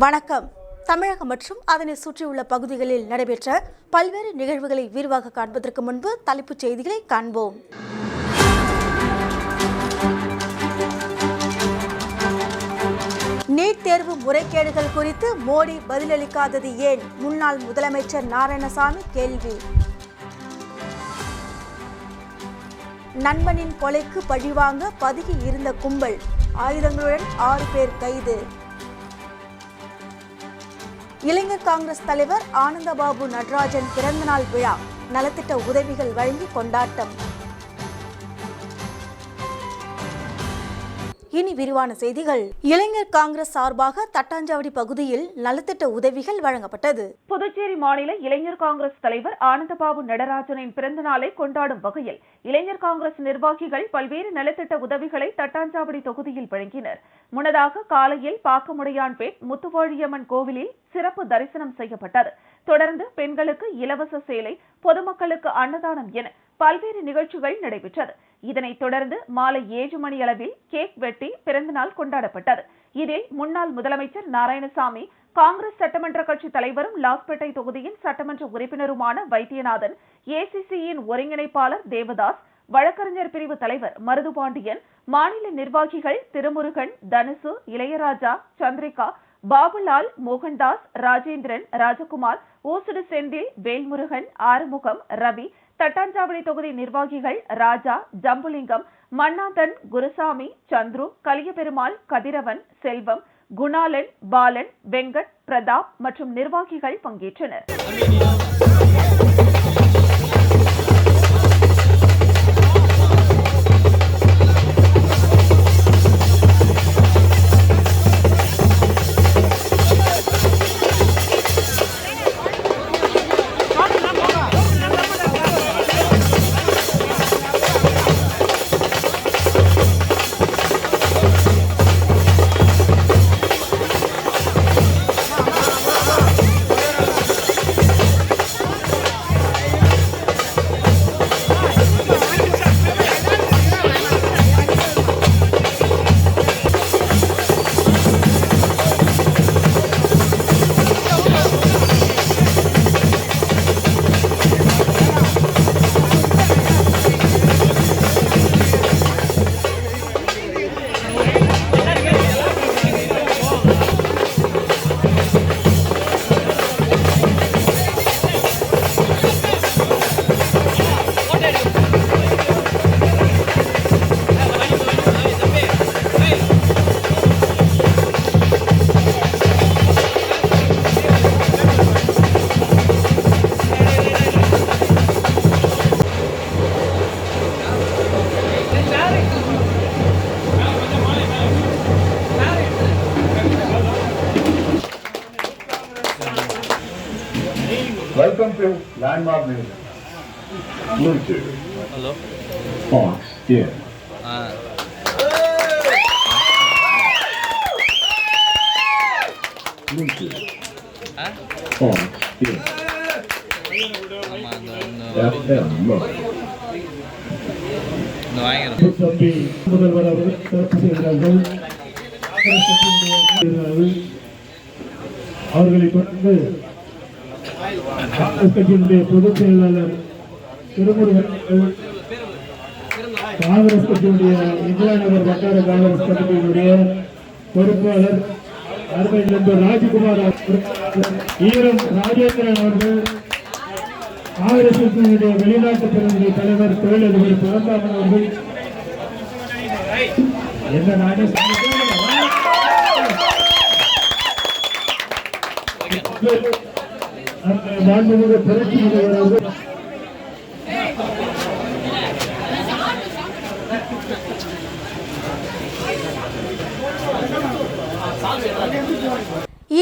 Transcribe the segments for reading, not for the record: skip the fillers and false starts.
வணக்கம். தமிழகம் மற்றும் அதனை சுற்றியுள்ள பகுதிகளில் நடைபெற்ற பல்வேறு நிகழ்வுகளை விரிவாக காண்பதற்கு முன்பு தலைப்புச் செய்திகளை காண்போம். நீட் தேர்வு முறைகேடுகள் குறித்து மோடி பதிலளிக்காதது ஏன்? முன்னாள் முதலமைச்சர் நாராயணசாமி கேள்வி. நண்பனின் கொலைக்கு பழிவாங்க பதுங்கி இருந்த கும்பல், ஆயுதங்களுடன் 6 பேர் கைது. இளைஞர் காங்கிரஸ் தலைவர் ஆனந்தபாபு நடராஜன் பிறந்தநாள் விழா, நலத்திட்ட உதவிகள் வழங்கி கொண்டாட்டம். இனி விரிவான செய்திகள். இளைஞர் காங்கிரஸ் சார்பாக தட்டாஞ்சாவடி பகுதியில் நலத்திட்ட உதவிகள் வழங்கப்பட்டது. புதுச்சேரி மாநில இளைஞர் காங்கிரஸ் தலைவர் ஆனந்தபாபு நடராஜனின் பிறந்த நாளை கொண்டாடும் வகையில் இளைஞர் காங்கிரஸ் நிர்வாகிகள் பல்வேறு நலத்திட்ட உதவிகளை தட்டாஞ்சாவடி தொகுதியில் வழங்கினர். முன்னதாக காலையில் பாக்கமுடையான்பேட் முத்துவாழியம்மன் கோவிலில் சிறப்பு தரிசனம் செய்யப்பட்டது. தொடர்ந்து பெண்களுக்கு இலவச சேலை, பொதுமக்களுக்கு அன்னதானம் என பல்வேறு நிகழ்ச்சிகள் நடைபெற்றது. இதனைத் தொடர்ந்து மாலை 7 மணி அளவில் கேக் வெட்டி பிறந்தநாள் கொண்டாடப்பட்டது. இதில் முன்னாள் முதலமைச்சர் நாராயணசாமி, காங்கிரஸ் சட்டமன்ற கட்சி தலைவரும் லாஸ்பேட்டை தொகுதியின் சட்டமன்ற உறுப்பினருமான வைத்தியநாதன், ஏசிசியின் ஒருங்கிணைப்பாளர் தேவதாஸ், வழக்கறிஞர் பிரிவு தலைவர் மருதுபாண்டியன், மாநில நிர்வாகிகள் திருமுருகன், தனுசு, இளையராஜா, சந்திரிகா, பாபுலால், மோகன்தாஸ், ராஜேந்திரன், ராஜகுமார், ஊசுடு செந்தில், வேல்முருகன், ஆறுமுகம், ரவி, தட்டாஞ்சாவடி தொகுதி நிர்வாகிகள் ராஜா, ஜம்புலிங்கம், மன்னாந்தன், குருசாமி, சந்துரு, கலியபெருமாள், கதிரவன், செல்வம், குணாலன், பாலன், வெங்கட், பிரதாப் மற்றும் நிர்வாகிகள் பங்கேற்றனர். Welcome to Landmark Music. Bluetooth. Hello. Fox. Yeah. Bluetooth. Fox. Yeah. FM. முதல்வர் அவர்கள் சிறப்பு செய்கிறார்கள். அவர்களை தொடர்ந்து காங்கிரஸ் கட்சியினுடைய பொதுச் செயலாளர் திருமுருகன், காங்கிரஸ் கட்சியினுடைய இந்திரா நகர் வட்டார காங்கிரஸ் கட்சியினுடைய பொறுப்பாளர் அருமை நண்பர் ராஜகுமார், ஈரம் ராஜேந்திரன் அவர்கள், காங்கிரஸ் கட்சியினுடைய வெளிநாட்டு பிரிவு தலைவர் தொழிலதிபர் பரந்தாமன் அவர்கள், என்ன நானே மாண்புமிகு புரட்சி தலைவர் அவர்கள்,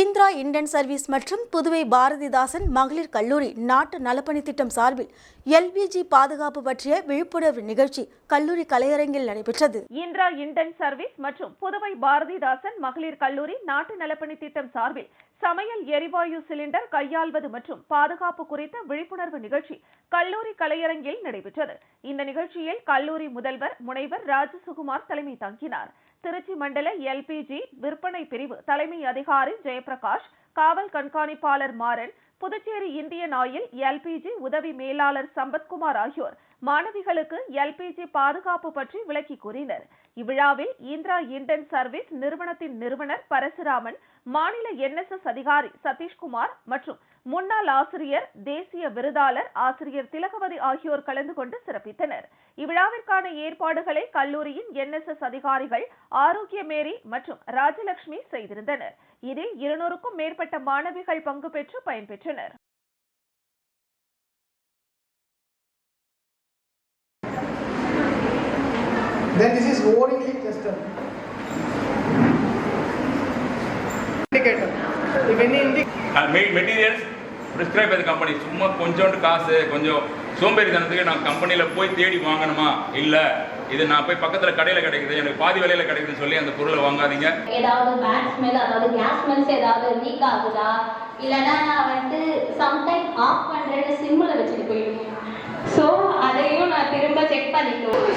இந்திரா இந்தியன் சர்வீஸ் மற்றும் புதுவை பாரதிதாசன் மகளிர் கல்லூரி நாட்டு நலப்பணி திட்டம் சார்பில் எல்பிஜி பாதுகாப்பு பற்றிய விழிப்புணர்வு நிகழ்ச்சி கல்லூரி கலையரங்கில் நடைபெற்றது. இந்திரா இந்தியன் சர்வீஸ் மற்றும் புதுவை பாரதிதாசன் மகளிர் கல்லூரி நாட்டு நலப்பணி திட்டம் சார்பில் சமையல் எரிவாயு சிலிண்டர் கையாள்வது மற்றும் பாதுகாப்பு குறித்த விழிப்புணர்வு நிகழ்ச்சி கல்லூரி கலையரங்கில் நடைபெற்றது. இந்த நிகழ்ச்சியில் கல்லூரி முதல்வர் முனைவர் ராஜசுகுமார் தலைமை தாங்கினார். திருச்சி மண்டல எல்பிஜி விற்பனை பிரிவு தலைமை அதிகாரி ஜெயபிரகாஷ், காவல் கண்காணிப்பாளர் Maran, Puducherry Indian oil LPG உதவி மேலாளர் சம்பத்குமார் ஆகியோர் மாணவிகளுக்கு எல்பிஜி பாதுகாப்பு பற்றி விளக்கி கூறினர். இவ்விழாவில் இந்திரா இண்டன் சர்வீஸ் நிறுவனத்தின் நிறுவனர் பரசுராமன், மாநில NSS அதிகாரி சதீஷ்குமார் மற்றும் முன்னாள் ஆசிரியர், தேசிய விருதாளர் ஆசிரியர் திலகவதி ஆகியோர் கலந்து கொண்டு சிறப்பித்தனர். இவ்விழாவிற்கான ஏற்பாடுகளை கல்லூரியின் NSS அதிகாரிகள் ஆரோக்கியமேரி மற்றும் ராஜலட்சுமி செய்திருந்தனர். இதில் 200க்கும் மேற்பட்ட மாணவிகள் பங்கு பெற்று பயன்பெற்றனர். Then this is O-ring tester. Indicator. If any materials prescribe பண்ண கம்பெனி சும்மா கொஞ்சோண்டு காசு கொஞ்சம் சோம்பேறித்தனத்துக்கு நான் கம்பெனியில் போய் தேடி வாங்கணுமா, இல்லை இது நான் போய் பக்கத்தில் கடையில் கிடைக்குது, எனக்கு பாதி விலையில் கிடைக்குதுன்னு சொல்லி அந்த பொருளை வாங்காதீங்க. ஏதாவது பேட் ஸ்மெல், அதாவது கேஸ் ஸ்மெல்ஸ் ஏதாவது லீக் ஆகுதா, இல்லைன்னா நான் வந்து சம்டைம் ஆஃப் பண்ணுறேன்னு சிம்மில் வச்சுட்டு போயிடுவேன். ஸோ அதையும் நான் திரும்ப செக் பண்ணிக்குவேன்.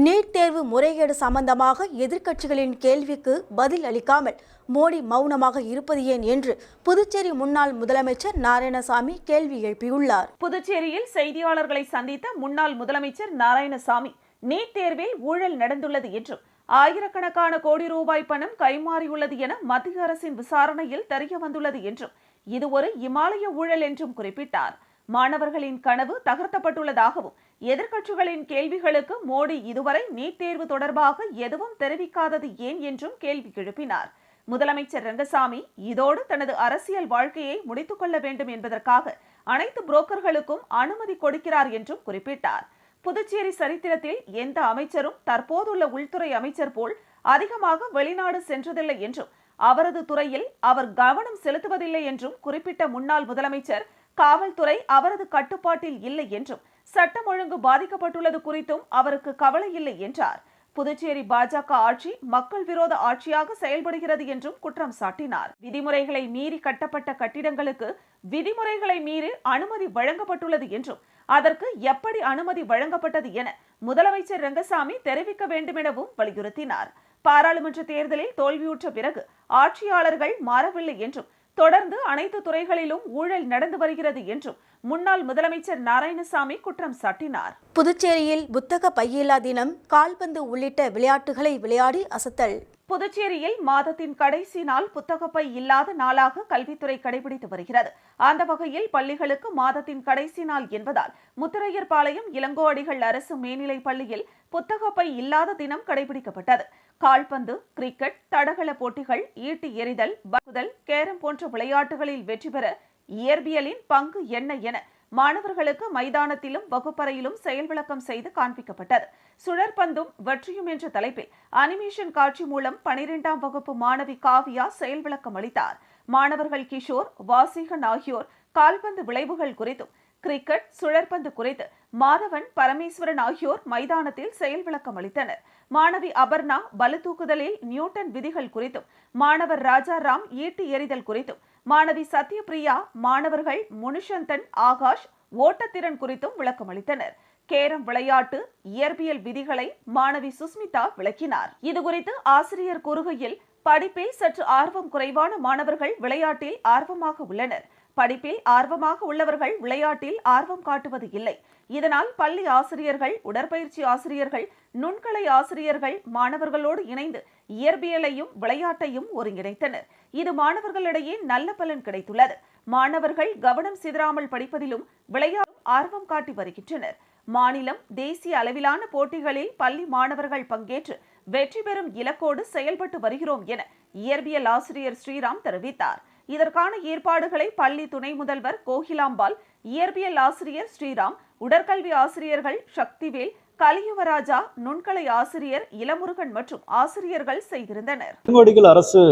நீட் தேர்வு முறைகேடு சம்பந்தமாக எதிர்க்கட்சிகளின் கேள்விக்கு பதில் அளிக்காமல் மோடி மௌனமாக இருப்பது ஏன் என்று புதுச்சேரி முன்னாள் முதலமைச்சர் நாராயணசாமி கேள்வி எழுப்பியுள்ளார். புதுச்சேரியில் செய்தியாளர்களை சந்தித்த முன்னாள் முதலமைச்சர் நாராயணசாமி, நீட் தேர்வில் ஊழல் நடந்துள்ளது என்றும் ஆயிரக்கணக்கான கோடி ரூபாய் பணம் கைமாறியுள்ளது என மத்திய அரசின் விசாரணையில் தெரிய வந்துள்ளது என்றும் இது ஒரு இமாலய ஊழல் என்றும் குறிப்பிட்டார். மாணவர்களின் கனவு தகர்த்தப்பட்டுள்ளதாகவும் எதிர்க்கட்சிகளின் கேள்விகளுக்கு மோடி இதுவரை நீட் தேர்வு தொடர்பாக எதுவும் தெரிவிக்காதது ஏன் என்றும் கேள்வி எழுப்பினார். முதலமைச்சர் ரங்கசாமி இதோடு தனது அரசியல் வாழ்க்கையை முடித்துக் கொள்ள வேண்டும் என்பதற்காக அனைத்து புரோக்கர்களுக்கும் அனுமதி கொடுக்கிறார் என்றும் குறிப்பிட்டார். புதுச்சேரி சரித்திரத்தில் எந்த அமைச்சரும் தற்போதுள்ள உள்துறை அமைச்சர் போல் அதிகமாக வெளிநாடு சென்றதில்லை என்றும் அவரது துறையில் அவர் கவனம் செலுத்துவதில்லை என்றும் குறிப்பிட்ட முன்னாள் முதலமைச்சர், காவல்துறை அவரது கட்டுப்பாட்டில் இல்லை என்றும் சட்டம் ஒழுங்கு பாதிக்கப்பட்டுள்ளது குறித்தும் அவருக்கு கவலை இல்லை என்றார். புதுச்சேரி பாஜக ஆட்சி மக்கள் விரோத ஆட்சியாக செயல்படுகிறது என்றும் குற்றம் சாட்டினார். விதிமுறைகளை மீறி கட்டப்பட்ட கட்டிடங்களுக்கு விதிமுறைகளை மீறி அனுமதி வழங்கப்பட்டுள்ளது என்றும் அதற்கு எப்படி அனுமதி வழங்கப்பட்டது என முதலமைச்சர் ரங்கசாமி தெரிவிக்க வேண்டும் எனவும் வலியுறுத்தினார். பாராளுமன்ற தேர்தலில் தோல்வியுற்ற பிறகு ஆட்சியாளர்கள் மாறவில்லை என்றும் தொடர்ந்து அனைத்து துறைகளிலும் ஊழல் நடந்து வருகிறது என்றும் முன்னாள் முதலமைச்சர் நாராயணசாமி குற்றம் சாட்டினார். புதுச்சேரியில் புத்தக பையில்லா தினம், கால்பந்து உள்ளிட்ட விளையாட்டுகளை விளையாடி அசத்தல். புதுச்சேரியில் மாதத்தின் கடைசி நாள் புத்தகப்பை இல்லாத நாளாக கல்வித்துறை கடைபிடித்து வருகிறது. அந்த வகையில் பள்ளிகளுக்கு மாதத்தின் கடைசி நாள் என்பதால் முத்திரையர்பாளையம் இளங்கோஅடிகள் அரசு மேல்நிலைப் பள்ளியில் புத்தகப்பை இல்லாத தினம் கடைபிடிக்கப்பட்டது. கால்பந்து, கிரிக்கெட், தடகள போட்டிகள், ஈட்டி எறிதல், பகுதல், கேரம் போன்ற விளையாட்டுகளில் வெற்றி பெற இயற்பியலின் பங்கு என்ன என மாணவர்களுக்கு மைதானத்திலும் வகுப்பறையிலும் செயல் விளக்கம் செய்து காண்பிக்கப்பட்டது. சுழற்பந்தும் வெற்றியும் என்ற தலைப்பில் அனிமேஷன் காட்சி மூலம் 12ஆம் வகுப்பு மாணவி காவியா செயல் விளக்கம் அளித்தார். மாணவர்கள் கிஷோர், வாசிகன் ஆகியோர் கால்பந்து விளைவுகள் குறித்தும், கிரிக்கெட், சுழற்பந்து குறித்து மாதவன், பரமேஸ்வரன் ஆகியோர் மைதானத்தில் செயல் விளக்கம் அளித்தனர். மாணவி அபர்ணா பளுதூக்குதலில் நியூட்டன் விதிகள் குறித்தும், மாணவர் ராஜாராம் ஈட்டி எறிதல் குறித்தும், மாணவி சத்யபிரியா, மாணவர்கள் முனுஷந்தன், ஆகாஷ் ஓட்டத்திறன் குறித்தும் விளக்கம் அளித்தனர். கேரம் விளையாட்டு இயற்பியல் விதிகளை மாணவி சுஸ்மிதா விளக்கினார். இதுகுறித்து ஆசிரியர் கூறுகையில், படிப்பில் சற்று ஆர்வம் குறைவான மாணவர்கள் விளையாட்டில் ஆர்வமாக உள்ளனர். படிப்பில் ஆர்வமாக உள்ளவர்கள் விளையாட்டில் ஆர்வம் காட்டுவது இல்லை. இதனால் பள்ளி ஆசிரியர்கள், உடற்பயிற்சி ஆசிரியர்கள், நுண்கலை ஆசிரியர்கள் மாணவர்களோடு இணைந்து இயற்பியலையும் விளையாட்டையும் ஒருங்கிணைத்தனர். இது மாணவர்களிடையே நல்ல பலன் கிடைத்துள்ளது. மாணவர்கள் கவனம் சிதறாமல் படிப்பதிலும் விளையாட்டும் ஆர்வம் காட்டி வருகின்றனர். மாநிலம், தேசிய அளவிலான போட்டிகளில் பள்ளி மாணவர்கள் பங்கேற்று வெற்றி பெறும் இலக்கோடு செயல்பட்டு வருகிறோம் என இயற்பியல் ஆசிரியர் ஸ்ரீராம் தெரிவித்தார். இதற்கான ஏற்பாடுகளை பள்ளி துணை முதல்வர் கோகிலாம்பாள், இயற்பியல் ஆசிரியர் ஸ்ரீராம், உடற்கல்வி ஆசிரியர்கள் சக்திவேல், கலியுவராஜா, நுண்கலை ஆசிரியர் இளமுருகன் மற்றும் ஆசிரியர்கள் செய்திருந்தனர். இளங்கோஅடிகள் அரசு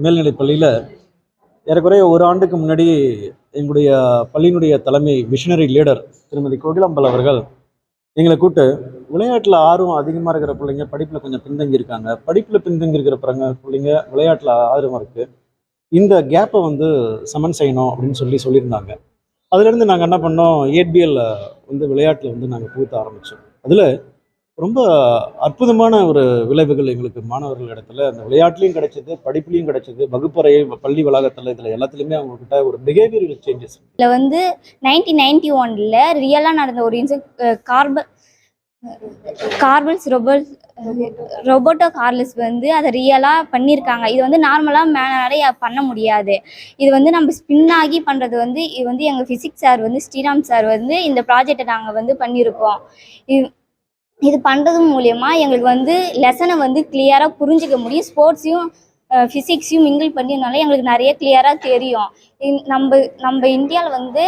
மேல்நிலைப் பள்ளியில் ஏறக்குறைய ஒரு ஆண்டுக்கு முன்னாடி எங்களுடைய பள்ளியினுடைய தலைமை மிஷனரி லீடர் திருமதி கோகிலாம்பல் அவர்கள் எங்களை கூப்பிட்டு விளையாட்டில் ஆர்வம் அதிகமாக இருக்கிற பிள்ளைங்க படிப்பில் கொஞ்சம் பின்தங்கி இருக்காங்க, படிப்பில் பின்தங்கி இருக்கிற பிள்ளைங்க விளையாட்டில் ஆர்வம் இருக்குது, இந்த கேப்பை வந்து சமன் செய்யணும் அப்படின்னு சொல்லியிருந்தாங்க. அதுலேருந்து நாங்கள் என்ன பண்ணோம், 8BL வந்து விளையாட்டில் வந்து நாங்கள் புகுத்த ஆரம்பித்தோம். அதில் ரொம்ப அற்புதமான ஒரு விளைவுகள் எங்களுக்கு மாணவர்கள் இடத்துல அந்த விளையாட்டுலையும் கிடைச்சது, படிப்புலையும் கிடைச்சது, வகுப்பறை பள்ளி வளாகத்தில் இதில் எல்லாத்துலேயுமே அவங்கக்கிட்ட ஒரு பிஹேவியரல் சேஞ்சஸ். இதில் வந்து 1991 ரியலாக நடந்த ஒரு ரொபோட்டோ கார்லஸ் வந்து அதை ரியலாக பண்ணியிருக்காங்க. இது வந்து நார்மலாக நிறைய பண்ண முடியாது. இது வந்து நம்ம ஸ்பின் ஆகி பண்ணுறது வந்து இது வந்து எங்கள் ஃபிசிக்ஸ் சார் வந்து ஸ்ரீராம் சார் வந்து இந்த ப்ராஜெக்டை நாங்கள் வந்து பண்ணியிருக்கோம். இது பண்ணுறது மூலயமா எங்களுக்கு வந்து லெசனை வந்து கிளியராக புரிஞ்சிக்க முடியும். ஸ்போர்ட்ஸையும் ஃபிசிக்ஸையும் மிங்கிள் பண்ணினால எங்களுக்கு நிறைய கிளியராக தெரியும். நம்ம இந்தியாவில் வந்து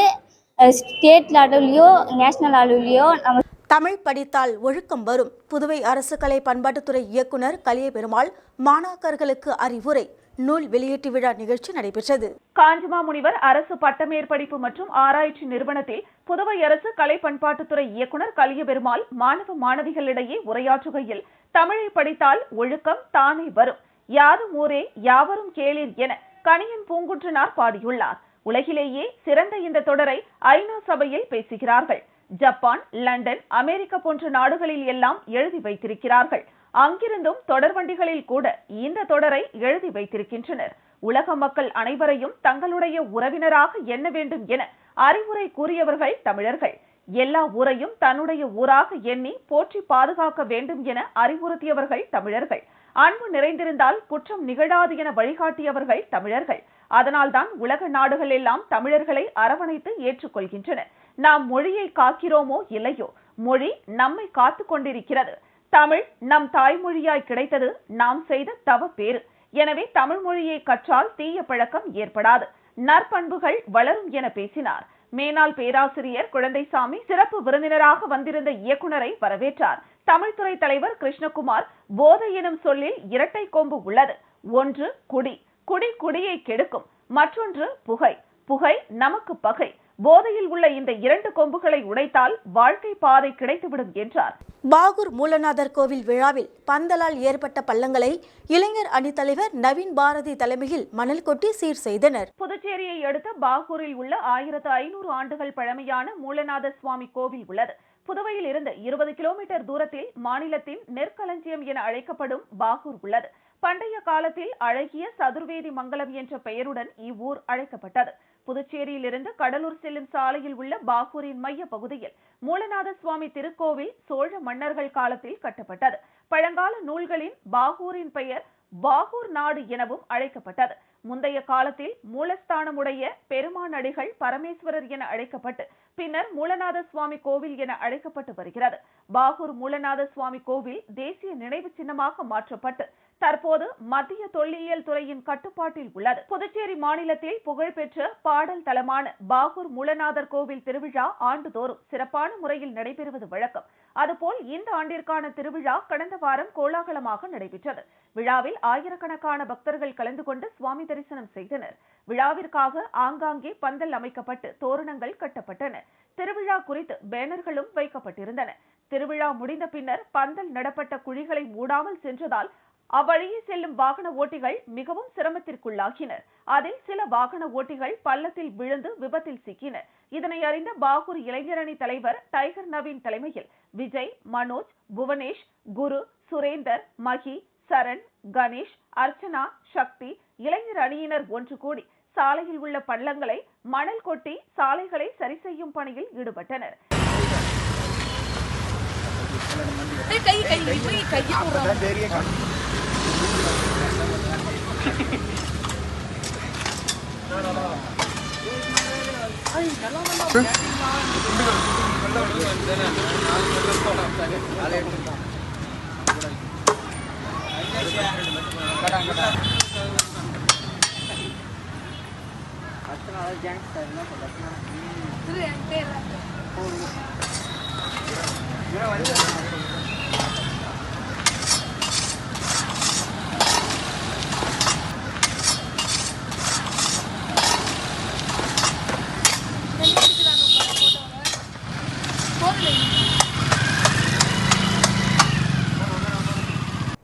ஸ்டேட் லெவல்லையோ நேஷ்னல் லெவல்லையோ நம்ம தமிழ் படித்தால் ஒழுக்கம் வரும். புதுவை அரசு கலை பண்பாட்டுத்துறை இயக்குனர் கலிய பெருமாள் மாணாக்கர்களுக்கு அறிவுரை நூல் வெளியீட்டு விழா நிகழ்ச்சி நடைபெற்றது. காஞ்சிமாமுனிவர் அரசு பட்டமேற்படிப்பு மற்றும் ஆராய்ச்சி நிறுவனத்தில் புதுவை அரசு கலை பண்பாட்டுத்துறை இயக்குனர் கலிய பெருமாள் மாணவ மாணவிகளிடையே உரையாற்றுகையில், தமிழை படித்தால் ஒழுக்கம் தானே வரும், யாதும் ஊரே யாவரும் கேளீர் என கணியன் பூங்குன்றனார் பாடியுள்ளார். உலகிலேயே சிறந்த இந்த தொடரை ஐநா சபையில் பேசுகிறார்கள். ஜப்பான், லண்டன், அமெரிக்கா போன்ற நாடுகளில் எல்லாம் எழுதி வைத்திருக்கிறார்கள். அங்கிருந்தும் தொடர்வண்டிகளில் கூட இந்த தொடரை எழுதி வைத்திருக்கின்றனர். உலக மக்கள் அனைவரையும் தங்களுடைய உறவினராக எண்ண வேண்டும் என அறிவுரை கூறியவர்கள் தமிழர்கள். எல்லா ஊரையும் தன்னுடைய ஊராக எண்ணி போற்றி பாதுகாக்க வேண்டும் என அறிவுறுத்தியவர்கள் தமிழர்கள். அன்பு நிறைந்திருந்தால் குற்றம் நிகழாது என வழிகாட்டியவர்கள் தமிழர்கள். அதனால்தான் உலக நாடுகள் எல்லாம் தமிழர்களை அரவணைத்து ஏற்றுக்கொள்கின்றன. நாம் மொழியை காக்கிறோமோ இல்லையோ, மொழி நம்மை காத்து கொண்டிருக்கிறது. தமிழ் நம் தாய்மொழியாய் கிடைத்தது நாம் செய்த தவப்பேறு. எனவே தமிழ் மொழியை கற்றால் தீய பழக்கம் ஏற்படாது, நற்பண்புகள் வளரும் என பேசினார். மேனாள் பேராசிரியர் குழந்தைசாமி சிறப்பு விருந்தினராக வந்திருந்த இயக்குனரை வரவேற்றார். தமிழ்துறை தலைவர் கிருஷ்ணகுமார், போதை எனும் சொல்லில் இரட்டை கொம்பு உள்ளது. ஒன்று குடி, குடி குடியை கெடுக்கும், மற்றொன்று புகை, புகை நமக்கு பகை. போதையில் உள்ள இந்த இரண்டு கொம்புகளை உடைத்தால் வாழ்க்கை பாதை கிடைத்துவிடும் என்றார். பாகூர் மூலநாதர் கோவில் விழாவில் பந்தலால் ஏற்பட்ட பள்ளங்களை இளைஞர் அணித்தலைவர் நவீன் பாரதி தலைமையில் மணல் கொட்டி சீர் செய்தனர். புதுச்சேரியை அடுத்த பாகூரில் உள்ள 1500 ஆண்டுகள் பழமையான மூலநாத சுவாமி கோவில் உள்ளது. புதுவையில் இருந்து 20 கிலோமீட்டர் தூரத்தில் மாநிலத்தின் நெற்களஞ்சியம் என அழைக்கப்படும் பாகூர் உள்ளது. பண்டைய காலத்தில் அழகிய சதுர்வேதி மங்கலம் என்ற பெயருடன் இவ்வூர் அழைக்கப்பட்டது. புதுச்சேரியிலிருந்து கடலூர் செல்லும் சாலையில் உள்ள பாகூரின் மைய பகுதியில் மூலநாத சுவாமி திருக்கோவில் சோழ மன்னர்கள் காலத்தில் கட்டப்பட்டது. பழங்கால நூல்களின் பாகூரின் பெயர் பாகூர் நாடு எனவும் அழைக்கப்பட்டது. முந்தைய காலத்தில் மூலஸ்தானமுடைய பெருமானடிகள் பரமேஸ்வரர் என அழைக்கப்பட்டு பின்னர் மூலநாத சுவாமி கோவில் என அழைக்கப்பட்டு வருகிறது. பாகூர் மூலநாத சுவாமி கோவில் தேசிய நினைவு சின்னமாக மாற்றப்பட்டு தற்போது மத்திய தொல்லியல் துறையின் கட்டுப்பாட்டில் உள்ளது. புதுச்சேரி மாநிலத்தில் புகழ்பெற்ற பாடல் தலமான பாகூர் மூலநாதர் கோவில் திருவிழா ஆண்டுதோறும் சிறப்பான முறையில் நடைபெறுவது வழக்கம். அதுபோல் இந்த ஆண்டிற்கான திருவிழா கடந்த வாரம் கோலாகலமாக நடைபெற்றது. விழாவில் ஆயிரக்கணக்கான பக்தர்கள் கலந்து கொண்டு சுவாமி தரிசனம் செய்தனர். விழாவிற்காக ஆங்காங்கே பந்தல் அமைக்கப்பட்டு தோரணங்கள் கட்டப்பட்டன. திருவிழா குறித்து பேனர்களும் வைக்கப்பட்டிருந்தன. திருவிழா முடிந்த பின்னர் பந்தல் நடப்பட்ட குழிகளை மூடாமல் சென்றதால் அவ்வழியே செல்லும் வாகன ஓட்டிகள் மிகவும் சிரமத்திற்குள்ளாகினர். அதில் சில வாகன ஓட்டிகள் பள்ளத்தில் விழுந்து விபத்தில் சிக்கினர். இதனை அறிந்த பாகூர் இளைஞரணி தலைவர் டைகர் நவீன் தலைமையில் விஜய், மனோஜ், புவனேஷ், குரு, சுரேந்தர், மகி, சரண், கணேஷ், அர்ச்சனா, சக்தி இளைஞர் அணியினர் ஒன்று கூடி சாலையில் உள்ள பள்ளங்களை மணல் கொட்டி சாலைகளை சரி செய்யும் பணியில் ஈடுபட்டனர்.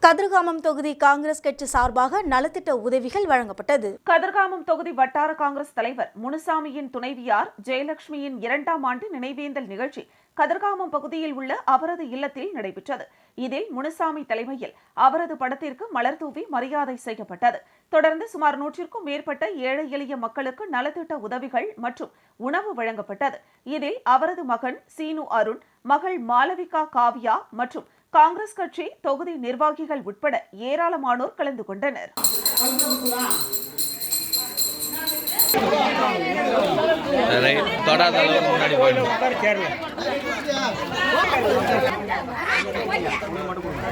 கதிர்காமம் தொகுதி காங்கிரஸ் கட்சி சார்பாக நலத்திட்ட உதவிகள் வழங்கப்பட்டது. கதிர்காமம் தொகுதி வட்டார காங்கிரஸ் தலைவர் முனுசாமியின் துணைவியார் ஜெயலட்சுமியின் 2ஆம் ஆண்டு நினைவேந்தல் நிகழ்ச்சி கதிர்காமம் பகுதியில் உள்ள அவரது இல்லத்தில் நடைபெற்றது. இதில் முனுசாமி தலைமையில் அவரது படத்திற்கு மலர் தூவி மரியாதை செய்யப்பட்டது. தொடர்ந்து சுமார் 100க்கும் மேற்பட்ட ஏழை எளிய மக்களுக்கு நலத்திட்ட உதவிகள் மற்றும் உணவு வழங்கப்பட்டது. இதில் அவரது மகன் சீனு அருண், மகள் மாலவிகா காவ்யா மற்றும் காங்கிரஸ் கட்சி தொகுதி நிர்வாகிகள் உட்பட ஏராளமானோர் கலந்து கொண்டனர்.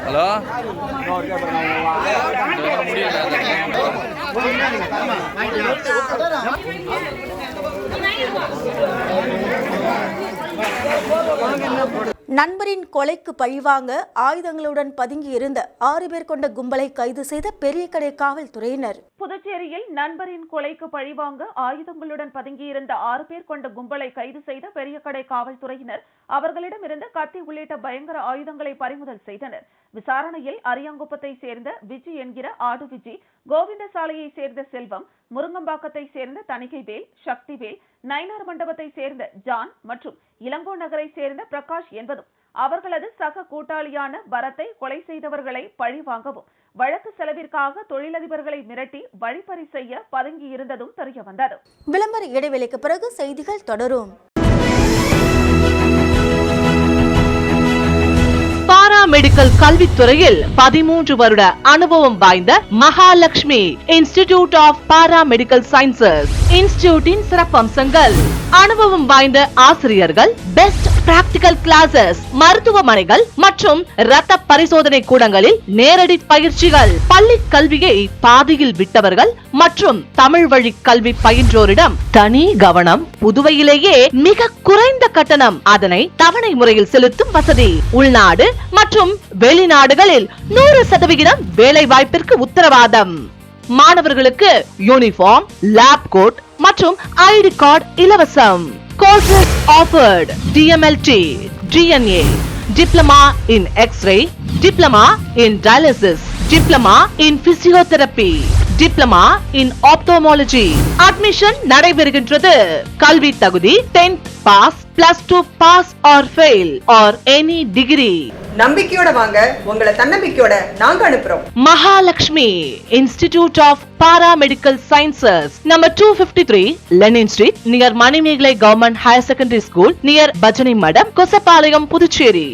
ஹலோ நண்பரின் கொலைக்கு பழிவாங்க ஆயுதங்களுடன் பதுங்கி இருந்த 6 பேர் கொண்ட கும்பலை கைது செய்த பெரியகடை காவல்துறையினர். புதுச்சேரியில் நண்பரின் கொலைக்கு பழிவாங்க ஆயுதங்களுடன் பதுங்கியிருந்த 6 பேர் கொண்ட கும்பலை கைது செய்த பெரியகடை காவல்துறையினர் அவர்களிடமிருந்து கத்தி உள்ளிட்ட பயங்கர ஆயுதங்களை பறிமுதல் செய்தனர். விசாரணையில் அரியாங்குப்பத்தை சேர்ந்த விஜி என்கிற ஆடு விஜி, கோவிந்தசாலையை சேர்ந்த செல்வம், முருங்கம்பாக்கத்தை சேர்ந்த தணிகைவேல், சக்திவேல், நயினார் மண்டபத்தை சேர்ந்த ஜான் மற்றும் இளங்கோ நகரை சேர்ந்த பிரகாஷ் என்பதும் அவர்களது சக கூட்டாளியான பரத்தை கொலை செய்தவர்களை பழி வாங்கவும் வழக்கு செலவிற்காக தொழிலதிபர்களை மிரட்டி வழிப்பறி செய்ய பதுங்கி இருந்ததும் தெரியவந்தது. விளம்பர இடைவெளிக்கு பிறகு செய்திகள் தொடரும். பாராமெடிக்கல் கல்வித்துறையில் 13 வருட அனுபவம் வாய்ந்த Mahalakshmi institute of paramedical sciences இன்ஸ்டிடியூட்டின் சிறப்பம்சங்கள்: அனுபவம் வாய்ந்த ஆசிரியர்கள், பெஸ்ட் பிராக்டிகல் கிளாஸஸ், மருத்துவமனைகள் மற்றும் இரத்த பரிசோதனை கூடங்களில் நேரடி பயிற்சிகள், பள்ளி கல்வியை பாதியில் விட்டவர்கள் மற்றும் தமிழ் வழி கல்வி பயின்றோரிடம் தனி கவனம். புதுவையிலேயே மிக குறைந்த கட்டணம், அதனை தவணை முறையில் செலுத்தும் வசதி. உள்நாடு மற்றும் வெளிநாடுகளில் 100% வேலை வாய்ப்பிற்கு உத்தரவாதம். மாணவர்களுக்கு யூனிஃபார்ம், லேப் கோட் மற்றும் ஐடி கார்டு இலவசம். Courses offered: DMLT, DNA, Diploma in X-ray, Diploma in Dialysis, Diploma in Physiotherapy, Diploma in Ophthalmology. Admission நடைபெறுகின்றது. கல்வி தகுதி 10th pass, +2 pass or fail or any degree. நம்பிக்கையோட வாங்க, உங்களை தன்னம்பிக்கையோட நாங்க அனுப்புறோம். Mahalakshmi institute of paramedical sciences, number 253 Lenin street, near Manimegalai government higher secondary school, near பஜனை மடம், கொசப்பாளையம், புதுச்சேரி.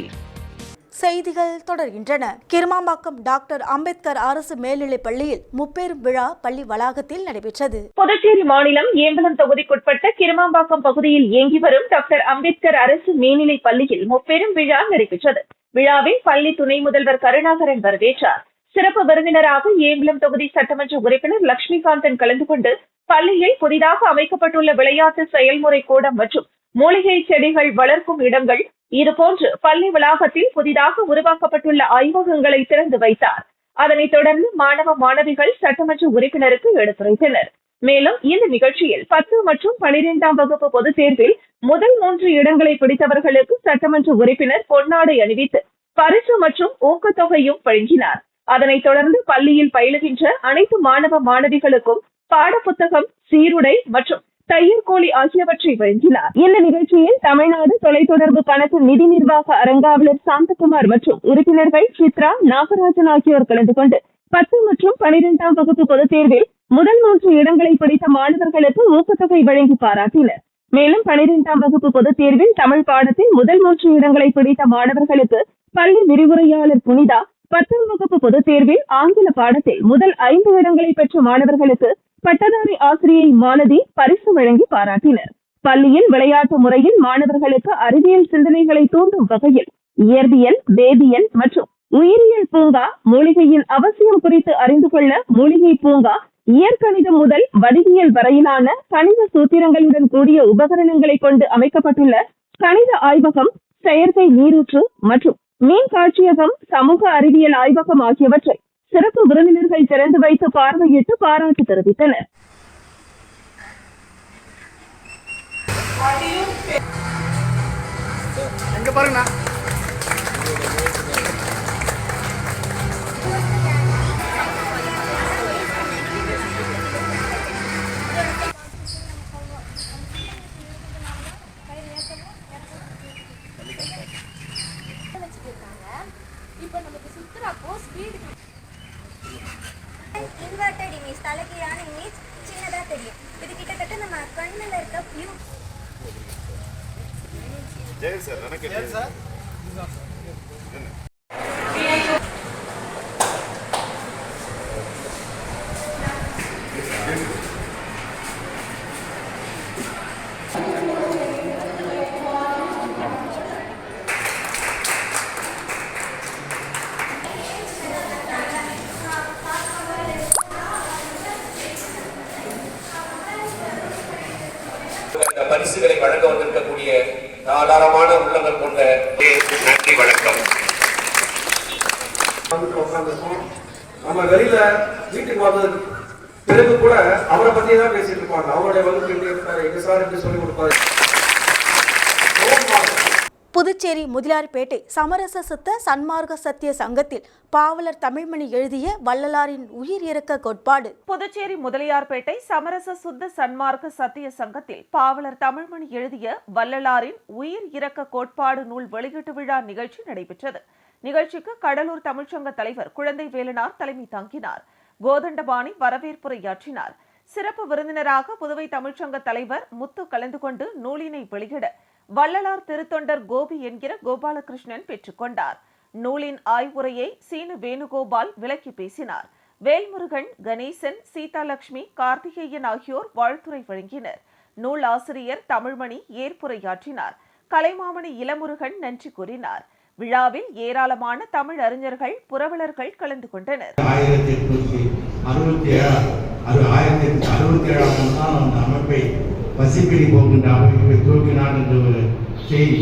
செய்திகள் தொடர்கின்றன. கிருமாம்பாக்கம் டாக்டர் அம்பேத்கர் அரசு மேல்நிலைப் பள்ளியில் முப்பெரும் விழா பள்ளி வளாகத்தில் நடைபெற்றது. புதுச்சேரி மாநிலம் ஏம்பலம் தொகுதிக்குட்பட்ட கிருமாம்பாக்கம் பகுதியில் இயங்கி வரும் டாக்டர் அம்பேத்கர் அரசு மேல்நிலைப் பள்ளியில் முப்பெரும் விழா நடைபெற்றது. விழாவில் பள்ளி துணை முதல்வர் கருணாகரன் வரவேற்றார். சிறப்பு விருந்தினராக ஏம்பலம் தொகுதி சட்டமன்ற உறுப்பினர் லட்சுமிகாந்தன் கலந்து கொண்டு பள்ளியில் புதிதாக அமைக்கப்பட்டுள்ள விளையாட்டு செயல்முறை கூடம் மற்றும் மூலிகை செடிகள் வளர்க்கும் இடங்கள், இதுபோன்று பள்ளி வளாகத்தில் புதிதாக உருவாக்கப்பட்டுள்ள ஆய்வகங்களை திறந்து வைத்தார். அதனைத் தொடர்ந்து மாணவ மாணவிகள் சட்டமன்ற உறுப்பினருக்கு எடுத்துரைத்தனர். மேலும் இந்த நிகழ்ச்சியில் 10 மற்றும் 12ஆம் வகுப்பு பொதுத் தேர்வில் முதல் 3 இடங்களை பிடித்தவர்களுக்கு சட்டமன்ற உறுப்பினர் பொன்னாடை அணிவித்து பரிசு மற்றும் ஊக்கத்தொகையும் வழங்கினார். அதனைத் தொடர்ந்து பள்ளியில் பயிலுகின்ற அனைத்து மாணவ மாணவிகளுக்கும் பாடப்புத்தகம், சீருடை மற்றும் தையற்கூலி ஆகியவற்றை வழங்கினார். இந்த நிகழ்ச்சியில் தமிழ்நாடு தொலைத்தொடர்பு கணக்கு நிதி நிர்வாக அரங்காவலர் சாந்தகுமார் மற்றும் உறுப்பினர்கள் சித்ரா, நாகராஜன் ஆகியோர் கலந்து கொண்டு 10 மற்றும் 12ஆம் வகுப்பு பொதுத் தேர்வில் முதல் 3 இடங்களை பிடித்த மாணவர்களுக்கு ஊக்கத்தொகை வழங்கி பாராட்டினர். மேலும் 12ஆம் வகுப்பு பொதுத் தேர்வில் தமிழ் பாடத்தில் முதல் 3 இடங்களை பிடித்த மாணவர்களுக்கு பள்ளி விரிவுரையாளர் புனிதா, 10ஆம் வகுப்பு பொதுத் தேர்வில் ஆங்கில பாடத்தில் முதல் 5 இடங்களை பெற்ற மாணவர்களுக்கு பட்டதாரி ஆசிரியை மாலதி பரிசு வழங்கி பாராட்டினர். பள்ளியில் விளையாட்டு முறையில் மாணவர்களுக்கு அறிவியல் சிந்தனைகளை தூண்டும் வகையில் இயற்பியல், வேதியியல் மற்றும் உயிரியல் பூங்கா, மூலிகையின் அவசியம் குறித்து அறிந்து கொள்ள மூலிகை பூங்கா, இயற்கணிதம் முதல் வடிவியல் வரையிலான கணித சூத்திரங்களுடன் கூடிய உபகரணங்களை கொண்டு அமைக்கப்பட்டுள்ள கணித ஆய்வகம், செயற்கை நீரூற்று மற்றும் மீன் காட்சியகம், சமூக அறிவியல் ஆய்வகம் ஆகியவற்றை சிறப்பு விருந்தினர்கள் திறந்து வைத்து பார்வையிட்டு பாராட்டு தெரிவித்தனர். பாருங்க இப்போ நமக்கு சுத்துறப்போ ஸ்பீடு இன்வெர்டட் இமேஜ், தலைகீழான இமேஜ் சின்னதாக தெரியும். இது கிட்டத்தட்ட நம்ம கண்ணில் இருக்க வியூ. பரிசுகளை வழங்க வந்திருக்கக்கூடிய தாராளமான உள்ளங்கள் கொண்ட நன்றி வணக்கம். நம்ம வெளியில வீட்டுக்கு வந்ததுக்கு பிறகு கூட அவரை பத்தியே தான் பேசிட்டு இருப்பாங்க. அவருடைய வகுப்பு எப்படி இருப்பாரு, எங்க சார் எப்படி சொல்லிக் கொடுப்பாரு. புதுச்சேரி முதலியார்பேட்டை சமரச சித்த சன்மார்க்க சத்திய சங்கத்தில் பாவலர் தமிழ்மணி எழுதிய வள்ளலாரின் உயிர் இறக்க கோட்பாடு. புதுச்சேரி முதலியார்பேட்டை சமரச சுத்த சன்மார்க்க சத்திய சங்கத்தில் பாவலர் தமிழ்மணி எழுதிய வள்ளலாரின் உயிர் இறக்க கோட்பாடு நூல் வெளியீட்டு விழா நிகழ்ச்சி நடைபெற்றது. நிகழ்ச்சிக்கு கடலூர் தமிழ்ச்சங்க தலைவர் குழந்தை வேலனார் தலைமை தாங்கினார். கோதண்டபாணி வரவேற்புரையாற்றினார். சிறப்பு விருந்தினராக புதுவை தமிழ்ச்சங்க தலைவர் முத்து கலந்து கொண்டு நூலினை வெளியிட வள்ளலார் திருத்தொண்டர் கோபி என்கிற கோபாலகிருஷ்ணன் பெற்றுக்கொண்டார். நூலின் ஆய்வுரையை சீனு வேணுகோபால் விளக்கி பேசினார். வேல்முருகன், கணேசன், சீதாலட்சுமி, கார்த்திகேயன் ஆகியோர் வாழ்த்துரை வழங்கினர். நூல் ஆசிரியர் தமிழ்மணி ஏற்புரையாற்றினார். கலைமாமணி இளமுருகன் நன்றி கூறினார். விழாவில் ஏராளமான தமிழ் அறிஞர்கள், புரவலர்கள் கலந்து கொண்டனர். 1867 அமைப்பை பசிப்பிடி போகின்ற அமைப்பை தூக்கினார் என்ற ஒரு செய்தி.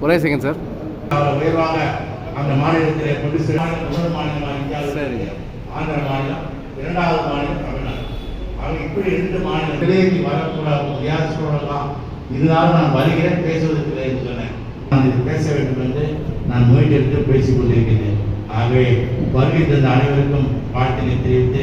ஒரே செகண்ட் சார். உயர்வாக அந்த மாநிலத்திலே கொண்டு முதல் மாநிலமாக இந்தியாவில் ஆந்திர மாநிலம், இரண்டாவது மாநிலம் தமிழ்நாடு. அவங்க இப்படி 2 மாநிலம் விலைக்கு வரக்கூடாது வியாசலாம். இதனால் நான் வருகிறேன், பேசுவதற்கு என்று சொன்னேன். நான் இது பேச வேண்டும் என்று நான் முயற்சி எடுத்து பேசிக் கொண்டிருக்கிறேன். ஆகவே வருகை தந்த அனைவருக்கும் வாழ்த்தினை தெரிவித்து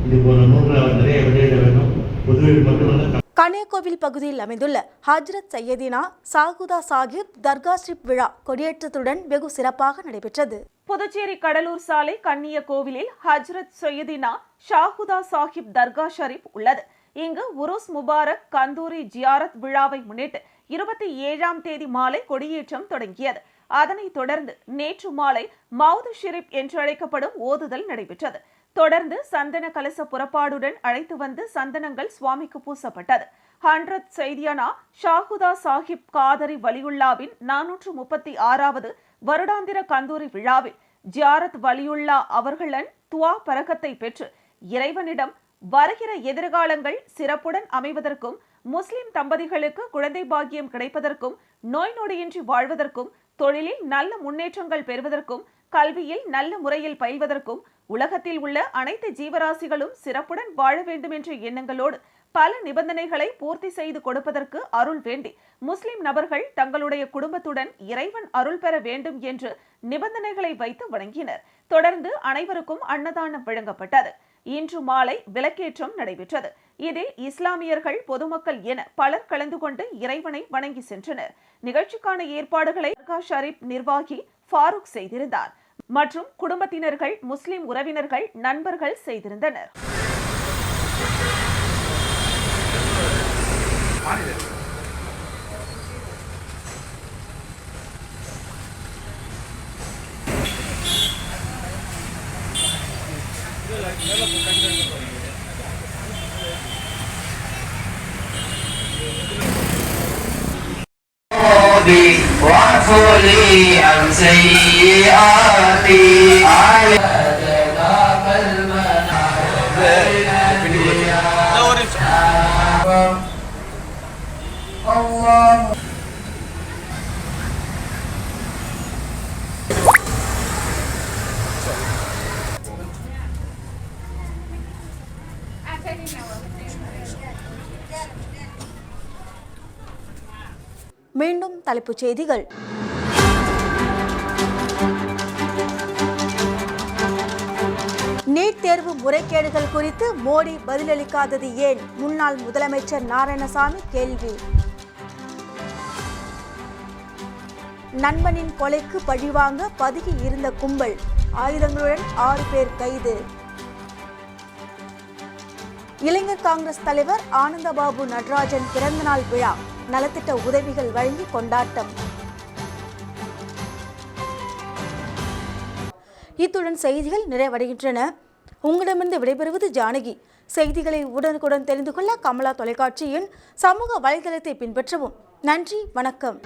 இது போன்ற நூல்களை அவர் நிறைய வெளியிட வேண்டும். புதுவையில் மட்டுமல்ல, கனேகோவில் பகுதியில் அமைந்துள்ள ஹஜ்ரத் சையதினா சாகுதா சாஹிப் தர்கா ஷரீப் விழா கொடியேற்றத்துடன் வெகு சிறப்பாக நடைபெற்றது. புதுச்சேரி கடலூர் சாலை கன்னிய கோவிலில் ஹஜ்ரத் சையதினா ஷாகுதா சாஹிப் தர்கா ஷரீப் உள்ளது. இங்கு உருஸ் முபாரக் கந்தூரி ஜியாரத் விழாவை முன்னிட்டு 27ஆம் தேதி மாலை கொடியேற்றம் தொடங்கியது. அதனைத் தொடர்ந்து நேற்று மாலை மவுது ஷெரீப் என்று அழைக்கப்படும் ஓதுதல் நடைபெற்றது. தொடர்ந்து சந்தன கலச புறப்பாடுடன் அழைத்து வந்து சந்தனங்கள் சுவாமிக்கு பூசப்பட்டது. ஹண்ட்ரத் சைதியானா ஷாகுதா சாஹிப் காதரி வலியுல்லாவின் 436வது வருடாந்திர கந்தூரி விழாவில் ஜியாரத் வலியுல்லா அவர்களின் துவா பரக்கத்தை பெற்று இறைவனிடம் வருகிற எதிர்காலங்கள் சிறப்புடன் அமைவதற்கும், முஸ்லிம் தம்பதிகளுக்கு குழந்தை பாக்கியம் கிடைப்பதற்கும், நோய் நொடியின்றி வாழ்வதற்கும், தொழிலில் நல்ல முன்னேற்றங்கள் பெறுவதற்கும், கல்வியில் நல்ல முறையில் பயில்வதற்கும், உலகத்தில் உள்ள அனைத்து ஜீவராசிகளும் சிறப்புடன் வாழ வேண்டும் என்ற எண்ணங்களோடு பல நிபந்தனைகளை பூர்த்தி செய்து கொடுப்பதற்கு அருள் வேண்டி முஸ்லிம் நபர்கள் தங்களுடைய குடும்பத்துடன் இறைவன் அருள் பெற வேண்டும் என்று நிபந்தனைகளை வைத்து வணங்கினர். தொடர்ந்து அனைவருக்கும் அன்னதானம் வழங்கப்பட்டது. இன்று மாலை விளக்கேற்றம் நடைபெற்றது. இதில் இஸ்லாமியர்கள், பொதுமக்கள் என பலர் கலந்து கொண்டு இறைவனை வணங்கி சென்றனர். நிகழ்ச்சிக்கான ஏற்பாடுகளை தர்கா ஷரீப் நிர்வாகி ஃபாரூக் செய்திருந்தார் மற்றும் குடும்பத்தினர்கள், முஸ்லிம் உறவினர்கள், நண்பர்கள் செய்திருந்தனர். وعفولي عن سيئاتي மீண்டும் தலைப்புச் செய்திகள். நீட் தேர்வு முறைகேடுகள் குறித்து மோடி பதிலளிக்காதது ஏன்? முன்னாள் முதலமைச்சர் நாராயணசாமி கேள்வி. நண்பனின் கொலைக்கு பழிவாங்க பதுங்கி இருந்த கும்பல், ஆயுதங்களுடன் 6 பேர் கைது. இளைஞர் காங்கிரஸ் தலைவர் ஆனந்தபாபு நடராஜன் பிறந்தநாள் விழா, நலத்திட்ட உதவிகள் வழங்கி கொண்டாட்டம். இத்துடன் செய்திகள் நிறைவடைகின்றன. உங்களிடமிருந்து விடைபெறுவது ஜானகி. செய்திகளை உடனுக்குடன் தெரிந்து கொள்ள கமலா தொலைக்காட்சியின் சமூக வலைதளத்தை பின்பற்றவும். நன்றி, வணக்கம்.